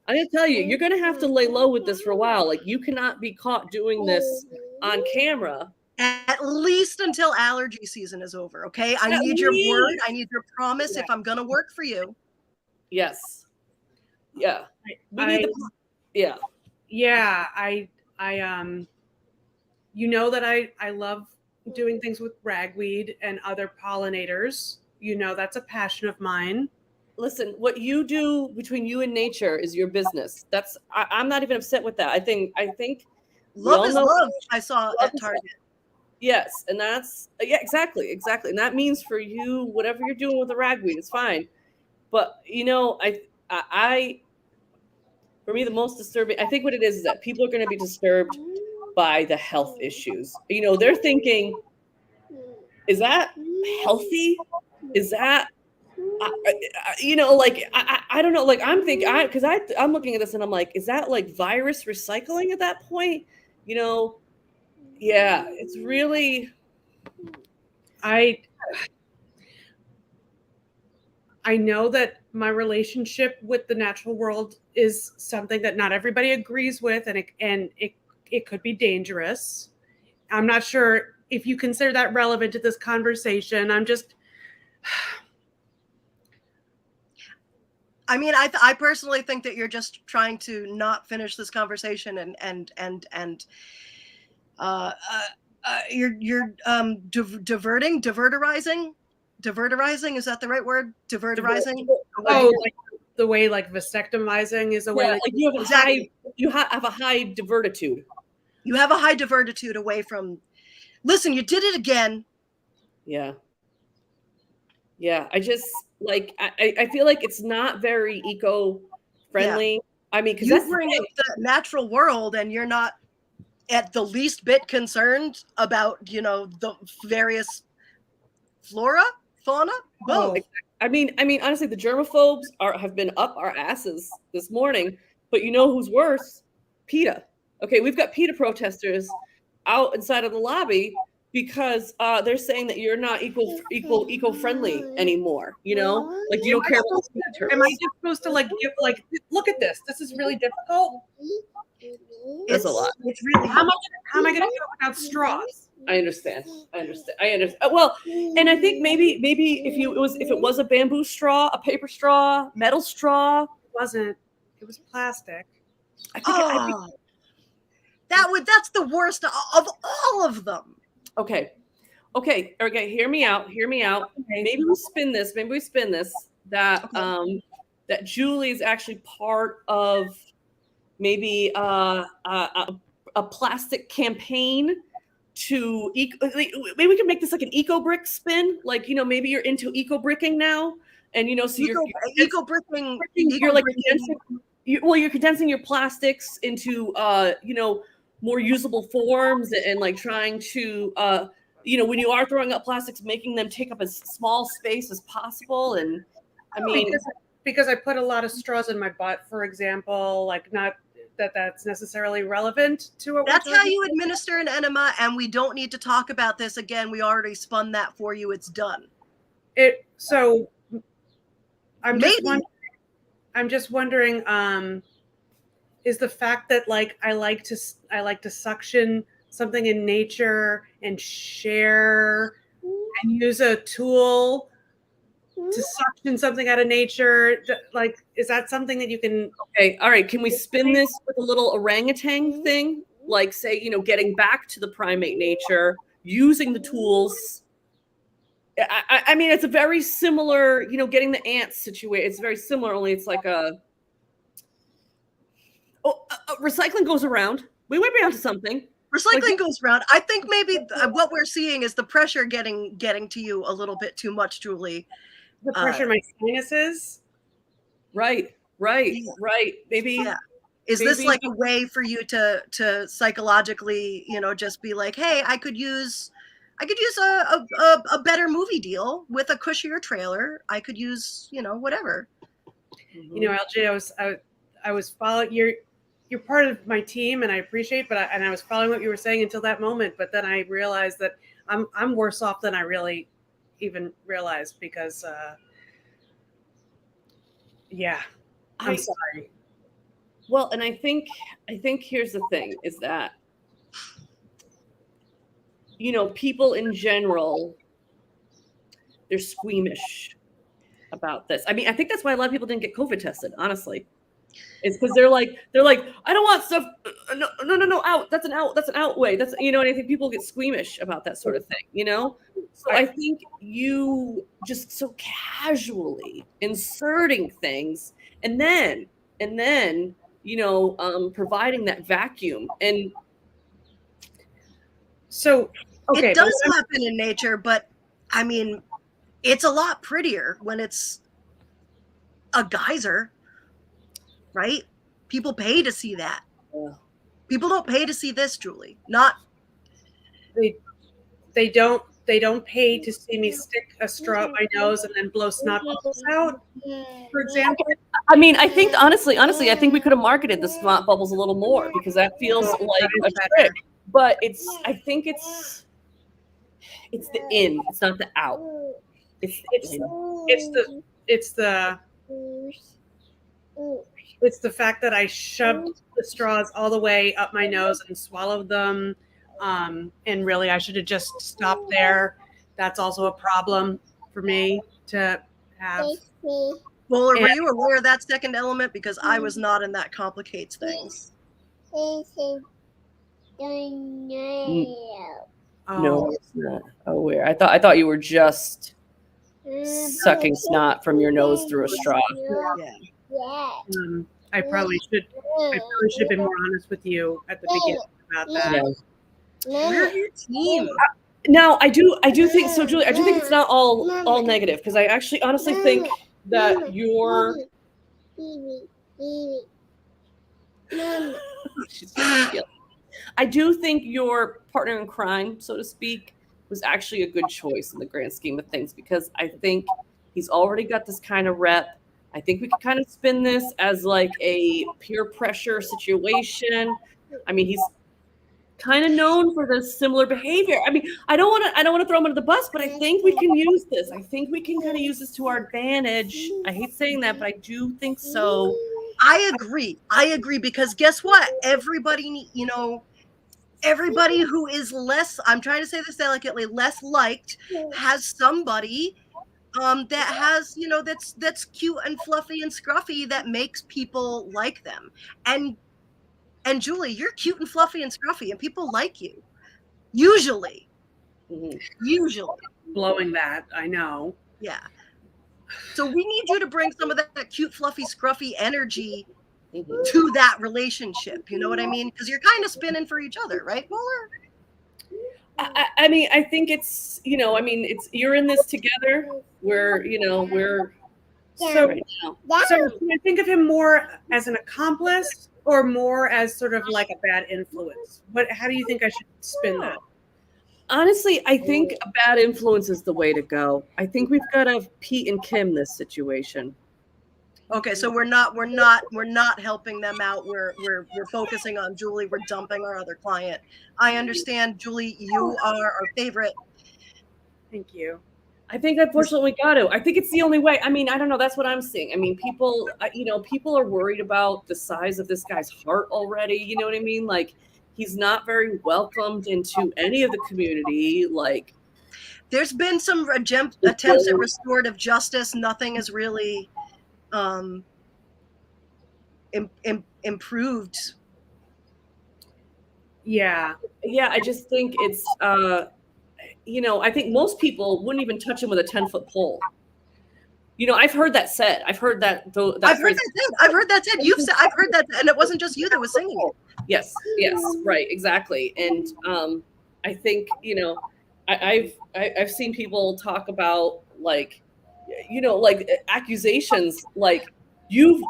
[SPEAKER 3] I'm going to tell you, you're going to have to lay low with this for a while. You cannot be caught doing this on camera.
[SPEAKER 2] At least until allergy season is over, okay? I need your word. I need your promise if I'm going to work for you.
[SPEAKER 3] Yes. Yeah.
[SPEAKER 4] Yeah, I that I love doing things with ragweed and other pollinators. That's a passion of mine.
[SPEAKER 3] Listen, what you do between you and nature is your business. I'm not even upset with that. I think
[SPEAKER 2] love is love. I saw at Target.
[SPEAKER 3] Yes, and that's yeah, exactly, and that means for you, whatever you're doing with the ragweed, it's fine. But I, for me, the most disturbing, I think what it is that people are going to be disturbed by the health issues. They're thinking, is that healthy? Is that I don't know. Like I'm thinking, because I'm looking at this and I'm like, is that like virus recycling at that point? Yeah, it's really.
[SPEAKER 4] I know that my relationship with the natural world is something that not everybody agrees with, and it could be dangerous. I'm not sure if you consider that relevant to this conversation.
[SPEAKER 2] I mean, I personally think that you're just trying to not finish this conversation and you're diverterizing. Is that the right word? Diverterizing.
[SPEAKER 4] Oh, like the way like vasectomizing is a way.
[SPEAKER 3] Like you have a high divertitude.
[SPEAKER 2] You have a high divertitude away from. Listen, you did it again.
[SPEAKER 3] Yeah. Yeah, I just like I feel like it's not very eco-friendly. Yeah. I mean, because
[SPEAKER 2] you bring up the natural world, and you're not at the least bit concerned about the various fauna. Both.
[SPEAKER 3] I mean, honestly, the germaphobes have been up our asses this morning. But you know who's worse? PETA. Okay, we've got PETA protesters out inside of the lobby because they're saying that you're not eco-friendly anymore. Like you don't care about the
[SPEAKER 4] Am I just supposed to like give look at this? This is really difficult.
[SPEAKER 3] That's a lot.
[SPEAKER 2] It's really
[SPEAKER 4] how am I going to do it without straws?
[SPEAKER 3] I understand. Well, and I think maybe if it was a bamboo straw, a paper straw, metal straw.
[SPEAKER 4] It wasn't. It was plastic.
[SPEAKER 2] That's the worst of all of them.
[SPEAKER 3] Okay. Hear me out. Okay. Maybe we spin this. That that Julie is actually part of maybe a plastic campaign to maybe we can make this like an eco brick spin. Like maybe you're into eco bricking now, and so you're
[SPEAKER 2] eco bricking.
[SPEAKER 3] You're like you're condensing your plastics into more usable forms and like trying to when you are throwing up plastics, making them take up as small space as possible. And I mean,
[SPEAKER 4] because I put a lot of straws in my butt, for example, like not that's necessarily relevant to what
[SPEAKER 2] that's how you administer an enema, and we don't need to talk about this again. We already spun that for you. It's done.
[SPEAKER 4] So I'm just wondering is the fact that like I like to suction something in nature and share and use a tool to suction something out of nature, like is that something that you can?
[SPEAKER 3] Okay, all right, can we spin this with a little orangutan thing, like say getting back to the primate nature, using the tools? I mean, it's a very similar getting the ants situated. It's very similar, only it's like recycling goes around. We might be onto something.
[SPEAKER 2] Recycling goes around. I think maybe what we're seeing is the pressure getting to you a little bit too much, Julie.
[SPEAKER 4] The pressure in my sinuses.
[SPEAKER 3] Right. Maybe.
[SPEAKER 2] Yeah. Is this like a way for you to psychologically, just be like, hey, I could use a better movie deal with a cushier trailer. I could use, whatever.
[SPEAKER 4] LJ, I was following you're part of my team and I appreciate, and I was following what you were saying until that moment, but then I realized that I'm worse off than I really even realized because I'm sorry.
[SPEAKER 3] Well, and I think here's the thing is that people in general, they're squeamish about this. I mean, I think that's why a lot of people didn't get COVID tested, honestly. It's because they're like, I don't want stuff. No, out. That's an out way. That's and I think people get squeamish about that sort of thing, So I think you just so casually inserting things and then providing that vacuum. And
[SPEAKER 4] so Okay,
[SPEAKER 2] it does happen in nature, but I mean, it's a lot prettier when it's a geyser, right? People pay to see that.
[SPEAKER 3] Yeah.
[SPEAKER 2] People don't pay to see this, Julie. Not
[SPEAKER 4] they don't pay to see me stick a straw up my nose and then blow snot bubbles out, for example.
[SPEAKER 3] I mean, I think honestly, I think we could have marketed the snot bubbles a little more because that feels like a trick. But I think it's the in, it's not the out. It's
[SPEAKER 4] the fact that I shoved the straws all the way up my nose and swallowed them. And really, I should have just stopped there. That's also a problem for me to have.
[SPEAKER 2] well, were you aware of that second element? Because I was not, and that complicates things.
[SPEAKER 3] No, it's not aware. I thought you were just sucking snot from your nose through a straw.
[SPEAKER 2] Yeah.
[SPEAKER 4] I probably should have been more honest with you at the beginning about that.
[SPEAKER 3] Yeah.
[SPEAKER 2] We're your team.
[SPEAKER 3] Now, I do think so, Julie. I do think it's not all negative because I actually honestly think that your I do think your partner in crime, so to speak, was actually a good choice in the grand scheme of things because I think he's already got this kind of rep. I think we could kind of spin this as like a peer pressure situation. I mean, he's kind of known for this similar behavior. I mean, I don't want to throw him under the bus, but I think we can use this. I think we can kind of use this to our advantage. I hate saying that, but I do think so.
[SPEAKER 2] I agree because guess what? Everybody, everybody who is less, I'm trying to say this delicately, less liked has somebody that has, that's cute and fluffy and scruffy that makes people like them. And Julie, you're cute and fluffy and scruffy and people like you. Usually. Usually.
[SPEAKER 4] Blowing that, I know.
[SPEAKER 2] Yeah. So we need you to bring some of that cute, fluffy, scruffy energy to that relationship. You know what I mean? Because you're kind of spinning for each other, right, Muller?
[SPEAKER 3] I mean, I think it's, you're in this together. We're
[SPEAKER 4] So,
[SPEAKER 3] right now.
[SPEAKER 4] so can I think of him more as an accomplice or more as sort of like a bad influence? How do you think I should spin that?
[SPEAKER 3] Honestly, I think a bad influence is the way to go. I think we've got to Pete and Kim this situation.
[SPEAKER 2] Okay, so we're not helping them out. We're focusing on Julie. We're dumping our other client. I understand, Julie. You are our favorite.
[SPEAKER 4] Thank you.
[SPEAKER 3] I think unfortunately we got to. I think it's the only way. I mean, I don't know. That's what I'm seeing. I mean, people are worried about the size of this guy's heart already. You know what I mean? Like, he's not very welcomed into any of the community. Like,
[SPEAKER 2] there's been some attempts at restorative justice. Nothing is really improved.
[SPEAKER 3] Yeah. I just think it's I think most people wouldn't even touch him with a 10-foot pole. I've heard that said. I've heard that. I've heard
[SPEAKER 2] that said. You've said. I've heard that, and it wasn't just you that was singing it.
[SPEAKER 3] Yes, right, exactly. And I think I've seen people talk about like accusations like you've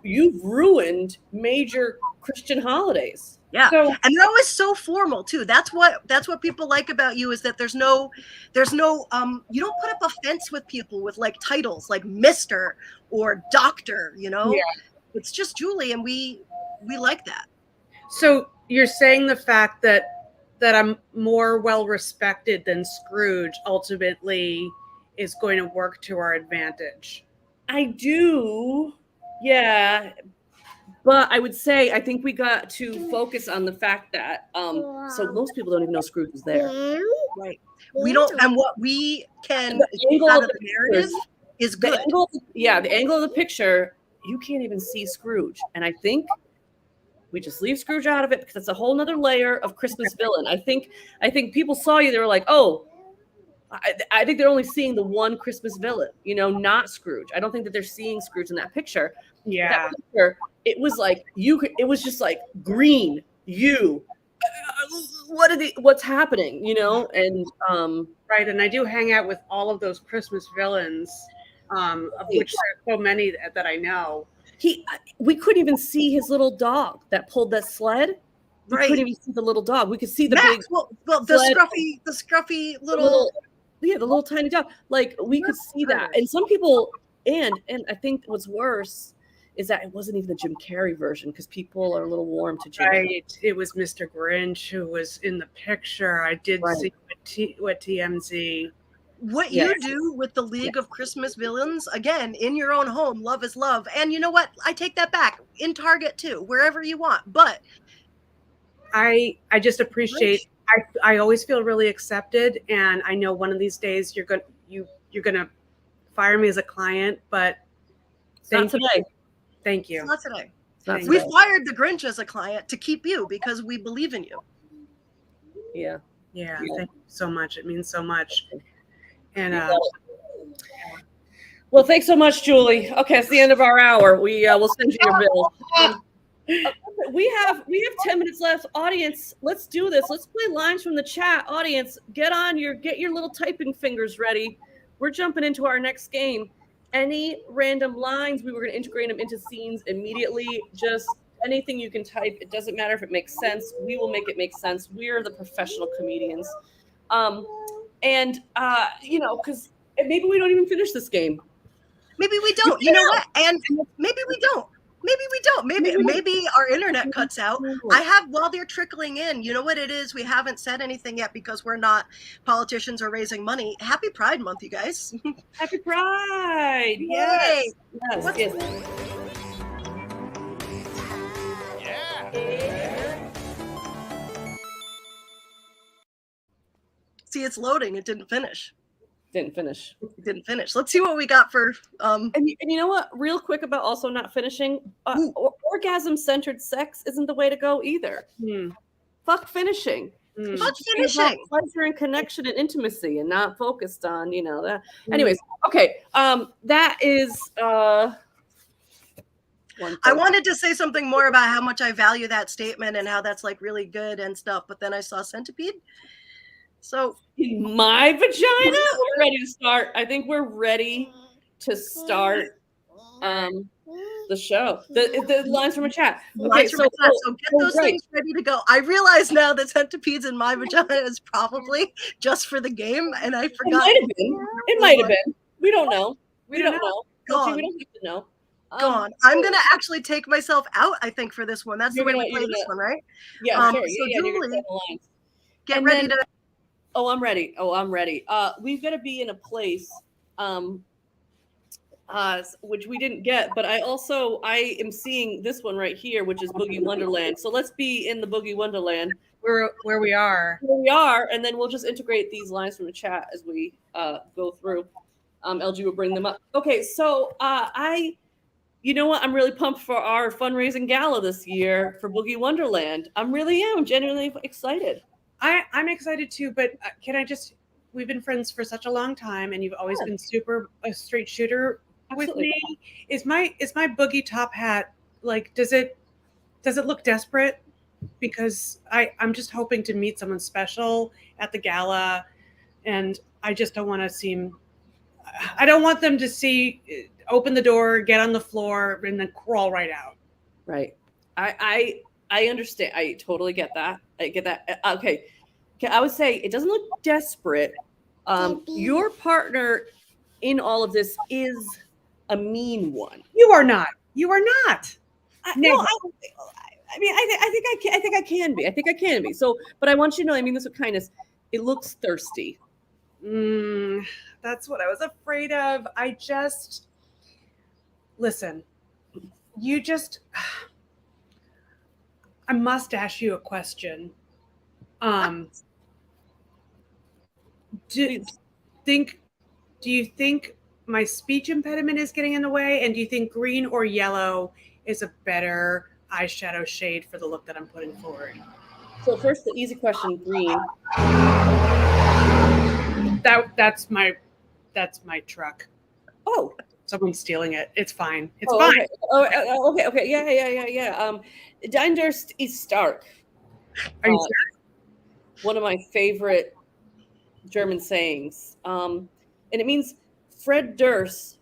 [SPEAKER 3] ruined major Christian holidays.
[SPEAKER 2] Yeah, and they're always so formal too. That's what people like about you is that there's no you don't put up a fence with people with like titles like Mr. or Doctor. Yeah. It's just Julie, and we like that.
[SPEAKER 4] So you're saying the fact that I'm more well respected than Scrooge ultimately is going to work to our advantage.
[SPEAKER 3] I do, yeah. But I would say I think we got to focus on the fact that so most people don't even know Scrooge is there.
[SPEAKER 2] Right. We don't, and what we can out of the narrative is good.
[SPEAKER 3] The angle of the picture, you can't even see Scrooge. And I think we just leave Scrooge out of it because it's a whole nother layer of Christmas villain. I think people saw you, they were like, oh, I think they're only seeing the one Christmas villain, not Scrooge. I don't think that they're seeing Scrooge in that picture.
[SPEAKER 4] Yeah.
[SPEAKER 3] That picture, it was like it was just like green, what's happening, and
[SPEAKER 4] Right, and I do hang out with all of those Christmas villains, of which there are so many that I know.
[SPEAKER 3] We couldn't even see his little dog that pulled that sled. We couldn't even see the little dog. We could see the
[SPEAKER 2] Max,
[SPEAKER 3] big
[SPEAKER 2] well, the scruffy little
[SPEAKER 3] the little tiny dog. Like we could see that. And some people, and I think what's worse is that it wasn't even the Jim Carrey version because people are a little warm to Jim.
[SPEAKER 4] Right. It was Mr. Grinch who was in the picture. I did see what TMZ.
[SPEAKER 2] What you do with the League of Christmas Villains, again, in your own home, love is love. And you know what? I take that back. In Target too, wherever you want. But
[SPEAKER 4] I just appreciate. I always feel really accepted, and I know one of these days you're gonna fire me as a client, but
[SPEAKER 3] Not today.
[SPEAKER 4] Thank you.
[SPEAKER 2] It's not today.
[SPEAKER 3] We
[SPEAKER 2] fired the Grinch as a client to keep you because we believe in you.
[SPEAKER 3] Yeah.
[SPEAKER 4] Thank you so much. It means so much. And
[SPEAKER 3] well, thanks so much, Julie. Okay, it's the end of our hour. We will send you your bill. We have 10 minutes left. Audience, let's do this. Let's play lines from the chat. Audience, get your little typing fingers ready. We're jumping into our next game. Any random lines, we were going to integrate them into scenes immediately. Just anything you can type. It doesn't matter if it makes sense. We will make it make sense. We are the professional comedians. Because maybe we don't even finish this game.
[SPEAKER 2] Maybe we don't. You know what? And maybe we don't. Maybe we don't. Maybe our internet cuts out. I have, while they're trickling in, you know what it is? We haven't said anything yet because we're not politicians or raising money. Happy Pride Month, you guys.
[SPEAKER 3] Happy Pride.
[SPEAKER 2] Yay.
[SPEAKER 3] Yes.
[SPEAKER 2] See, it's loading. It didn't finish.
[SPEAKER 3] Didn't finish.
[SPEAKER 2] Let's see what we got for
[SPEAKER 3] and you know what, real quick about also not finishing, orgasm-centered sex isn't the way to go either. Fuck finishing.
[SPEAKER 2] Fuck finishing.
[SPEAKER 3] Pleasure and connection and intimacy and not focused on that. Anyways, okay, that is
[SPEAKER 2] I wanted to say something more about how much I value that statement and how that's like really good and stuff, but then I saw Centipede. So
[SPEAKER 3] in my vagina, we're ready to start. I think we're ready to start the show. The lines from a chat. Okay,
[SPEAKER 2] so get those things ready to go. I realize now that Centipedes in my vagina is probably just for the game, and I forgot.
[SPEAKER 3] It might have been. We don't know. We don't know. We don't have to know.
[SPEAKER 2] Gone. I'm gonna actually take myself out, I think, for this one. That's the way we play this one, right?
[SPEAKER 3] Yeah, sure.
[SPEAKER 2] So
[SPEAKER 3] yeah,
[SPEAKER 2] Julie, get ready to.
[SPEAKER 3] Oh, I'm ready. We've got to be in a place, which we didn't get, but I am seeing this one right here, which is Boogie Wonderland. So let's be in the Boogie Wonderland
[SPEAKER 4] where we are.
[SPEAKER 3] And then we'll just integrate these lines from the chat as we go through. LG will bring them up. Okay, so you know what? I'm really pumped for our fundraising gala this year for Boogie Wonderland. I'm genuinely excited.
[SPEAKER 4] I'm excited too, but we've been friends for such a long time, and you've always been super a straight shooter with me. Is my boogie top hat, like, does it look desperate? Because I'm just hoping to meet someone special at the gala, and I just don't want to I don't want them to open the door, get on the floor, and then crawl right out.
[SPEAKER 3] Right. I understand. I totally get that. I get that. Okay. I would say it doesn't look desperate. Your partner in all of this is a mean one.
[SPEAKER 4] You are not.
[SPEAKER 3] I think I can be. So, but I want you to know, I mean this with kindness. It looks thirsty.
[SPEAKER 4] That's what I was afraid of. Listen. I must ask you a question. Do you think my speech impediment is getting in the way? And do you think green or yellow is a better eyeshadow shade for the look that I'm putting forward?
[SPEAKER 3] So first, the easy question, green.
[SPEAKER 4] That's my truck.
[SPEAKER 3] Oh.
[SPEAKER 4] Someone's stealing it. It's fine. It's
[SPEAKER 3] fine.
[SPEAKER 4] Okay.
[SPEAKER 3] Yeah. Dindurst is Stark.
[SPEAKER 4] Are you sure?
[SPEAKER 3] one of my favorite German sayings. And it means Fred Durst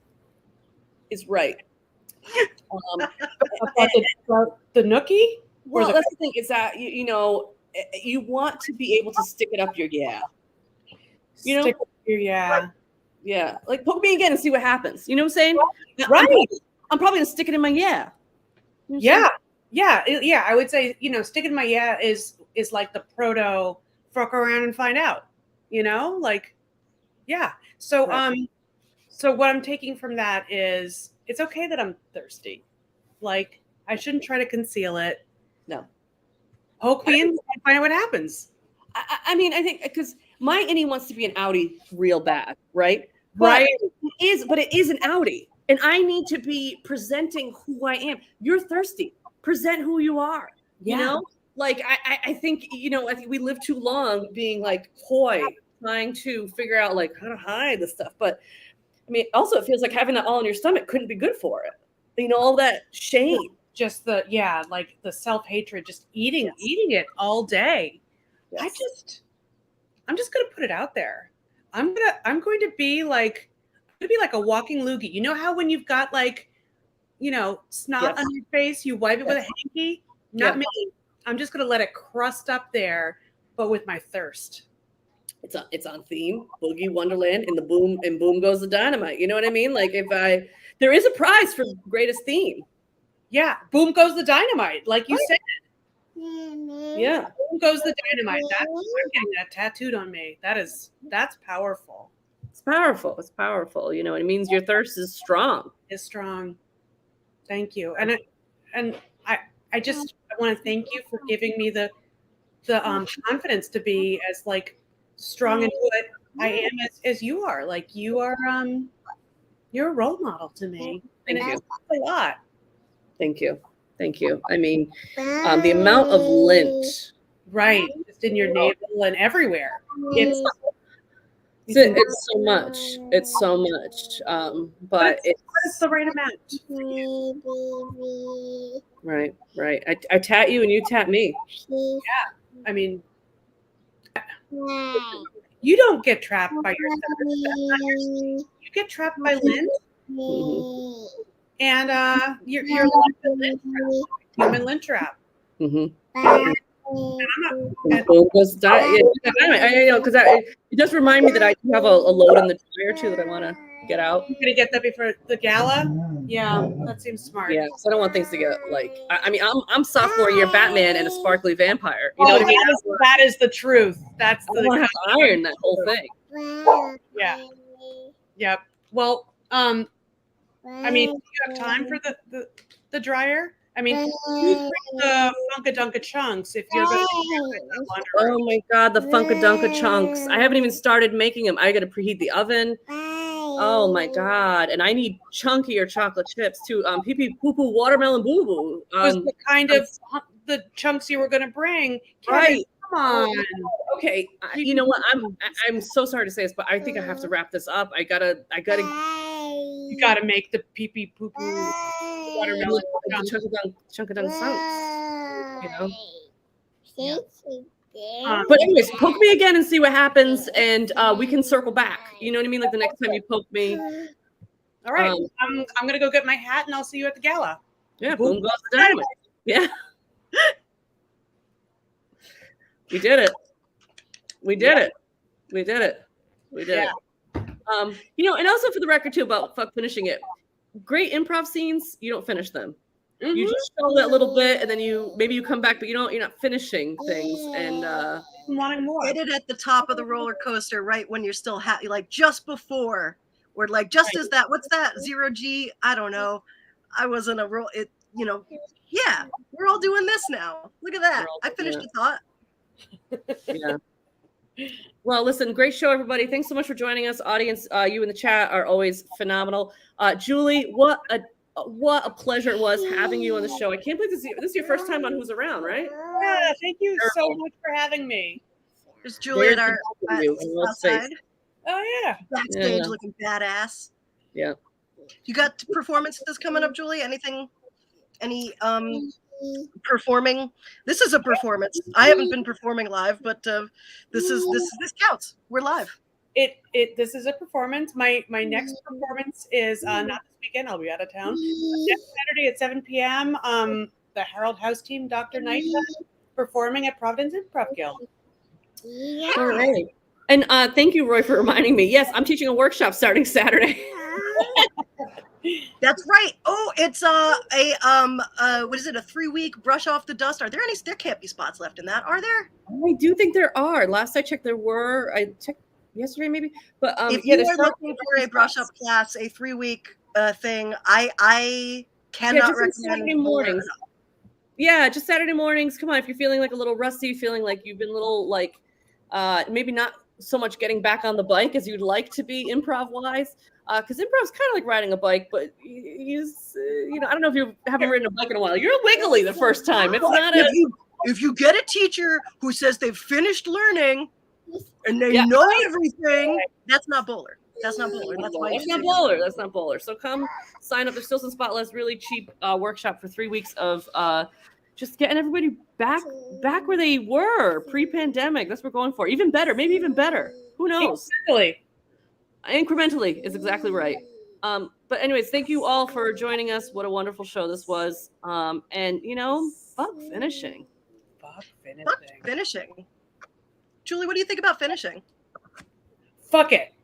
[SPEAKER 3] is right.
[SPEAKER 4] About the nookie?
[SPEAKER 3] Well, that's the thing is that, you want to be able to stick it up your You know?
[SPEAKER 4] Stick with your yeah.
[SPEAKER 3] Yeah. Like, poke me again and see what happens. You know what I'm saying?
[SPEAKER 4] Right.
[SPEAKER 3] I'm probably going to stick it in my yeah. You know what I'm
[SPEAKER 4] Yeah.
[SPEAKER 3] saying?
[SPEAKER 4] Yeah. I would say, sticking my yeah is like the proto fuck around and find out, like, yeah. So,
[SPEAKER 3] Right.
[SPEAKER 4] so what I'm taking from that is it's okay that I'm thirsty. Like, I shouldn't try to conceal it.
[SPEAKER 3] No.
[SPEAKER 4] Poke me and find out what happens.
[SPEAKER 3] I mean, I think because my innie wants to be an outie real bad, right?
[SPEAKER 4] Right.
[SPEAKER 3] But it is an outie. And I need to be presenting who I am. You're thirsty. Present who you are. You know? Like I think, I think we live too long being like coy, trying to figure out like how to hide this stuff. But I mean, also it feels like having that all in your stomach couldn't be good for it. All that shame.
[SPEAKER 4] Just like the self-hatred, just eating it all day.
[SPEAKER 3] Yes.
[SPEAKER 4] I'm just gonna put it out there. I'm going to be like a walking loogie. You know how when you've got like, snot on your face, you wipe it with a hanky? Not me. I'm just gonna let it crust up there, but with my thirst.
[SPEAKER 3] It's on theme. Boogie Wonderland and boom goes the dynamite. You know what I mean? Like there is a prize for greatest theme.
[SPEAKER 4] Yeah, boom goes the dynamite, like you said.
[SPEAKER 3] Yeah,
[SPEAKER 4] boom goes the dynamite. I'm getting that tattooed on me. That's powerful.
[SPEAKER 3] It's powerful. It's powerful. It means your thirst is strong.
[SPEAKER 4] Is strong. Thank you, and I want to thank you for giving me the confidence to be as like strong into it I am as you are. Like you are you're a role model to me.
[SPEAKER 3] Thank you.
[SPEAKER 4] A lot.
[SPEAKER 3] Thank you. I mean, the amount of lint,
[SPEAKER 4] right, just in your navel and everywhere. It's
[SPEAKER 3] so much. It's so much. But
[SPEAKER 4] it's the right amount.
[SPEAKER 3] Right. I tat you and you tat me.
[SPEAKER 4] Yeah. I mean, you don't get trapped by yourself. You get trapped by lint.
[SPEAKER 3] Mm-hmm.
[SPEAKER 4] And you're human lint trap.
[SPEAKER 3] Mm-hmm. Because it does remind me that I do have a load in the dryer too that I want to get out.
[SPEAKER 4] You're gonna get that before the gala? Yeah, that seems smart.
[SPEAKER 3] Yeah, so I don't want things to get like. I mean, I'm sophomore year Batman and a sparkly vampire. You know what I mean?
[SPEAKER 4] That is the truth. That's
[SPEAKER 3] I want to have to iron that whole thing.
[SPEAKER 4] Yeah. Yep. Well, I mean, do you have time for the dryer? I mean, you bring the Funkadunka chunks if you're going to.
[SPEAKER 3] Oh my God, the Funkadunka chunks! I haven't even started making them. I got to preheat the oven. Oh my God! And I need chunkier chocolate chips too. Pee pee poo poo watermelon boo boo.
[SPEAKER 4] Was the kind of the chunks you were going to bring?
[SPEAKER 3] Right.
[SPEAKER 4] Come on.
[SPEAKER 3] Okay. You know what? I'm so sorry to say this, but I think I have to wrap this up. I gotta.
[SPEAKER 4] You gotta make the pee pee poo poo watermelon
[SPEAKER 3] chunk of chunks. But anyways, poke me again and see what happens, and we can circle back. You know what I mean? Like the next time you poke me.
[SPEAKER 4] All right. I'm gonna go get my hat, and I'll see you at the gala.
[SPEAKER 3] Yeah. Boom goes the dynamite. Yeah. We did it. Yeah. And also for the record too about fuck finishing it. Great improv scenes, you don't finish them. Mm-hmm. You just show that little bit, and then you come back, but you're not finishing things. And
[SPEAKER 4] wanting more.
[SPEAKER 2] Hit it at the top of the roller coaster, right when you're still happy, like just before, or like just as that. What's that? 0G? I don't know. I wasn't a roll. It. Yeah, we're all doing this now. Look at that. I finished a thought.
[SPEAKER 3] Yeah. Well, listen, great show, everybody. Thanks so much for joining us, audience. You in the chat are always phenomenal. Julie, what a pleasure it was having you on the show. I can't believe this is your first time on Who's Around, right?
[SPEAKER 4] Yeah, thank you so much for having me.
[SPEAKER 2] There's Julie at our outside.
[SPEAKER 4] Oh yeah,
[SPEAKER 2] backstage looking badass.
[SPEAKER 3] Yeah.
[SPEAKER 2] You got performances coming up, Julie? Anything? Any performing. This is a performance. I haven't been performing live, but this counts. We're live.
[SPEAKER 4] This is a performance. My next performance is not this weekend. I'll be out of town. Next Saturday at 7 p.m. The Harold House team, Dr. Knight, performing at Providence Improv Guild.
[SPEAKER 3] All right. And thank you, Roy, for reminding me. Yes, I'm teaching a workshop starting Saturday.
[SPEAKER 2] That's right. Oh, it's what is it? A 3-week brush off the dust. Are there any? There can't be spots left in that, are there?
[SPEAKER 3] I do think there are. Last I checked, there were. I checked yesterday, maybe. But
[SPEAKER 2] if you are looking for a brush up class, a 3-week thing, I cannot recommend
[SPEAKER 3] Saturday mornings. Yeah, just Saturday mornings. Come on, if you're feeling like a little rusty, feeling like you've been a little like maybe not so much getting back on the bike as you'd like to be improv wise. Because improv is kind of like riding a bike, but I don't know if you haven't ridden a bike in a while. You're wiggly the first time. It's not
[SPEAKER 2] if you get a teacher who says they've finished learning and they know everything, that's not bowler. That's not bowler.
[SPEAKER 3] That's not bowler. So come sign up. There's still some spotless, really cheap workshop for 3 weeks of just getting everybody back where they were pre-pandemic. That's what we're going for. Even better, maybe even better. Who knows? Incrementally is exactly right. But anyways, thank you all for joining us. What a wonderful show this was. And fuck finishing.
[SPEAKER 2] Fuck finishing. Julie, what do you think about finishing?
[SPEAKER 4] Fuck it.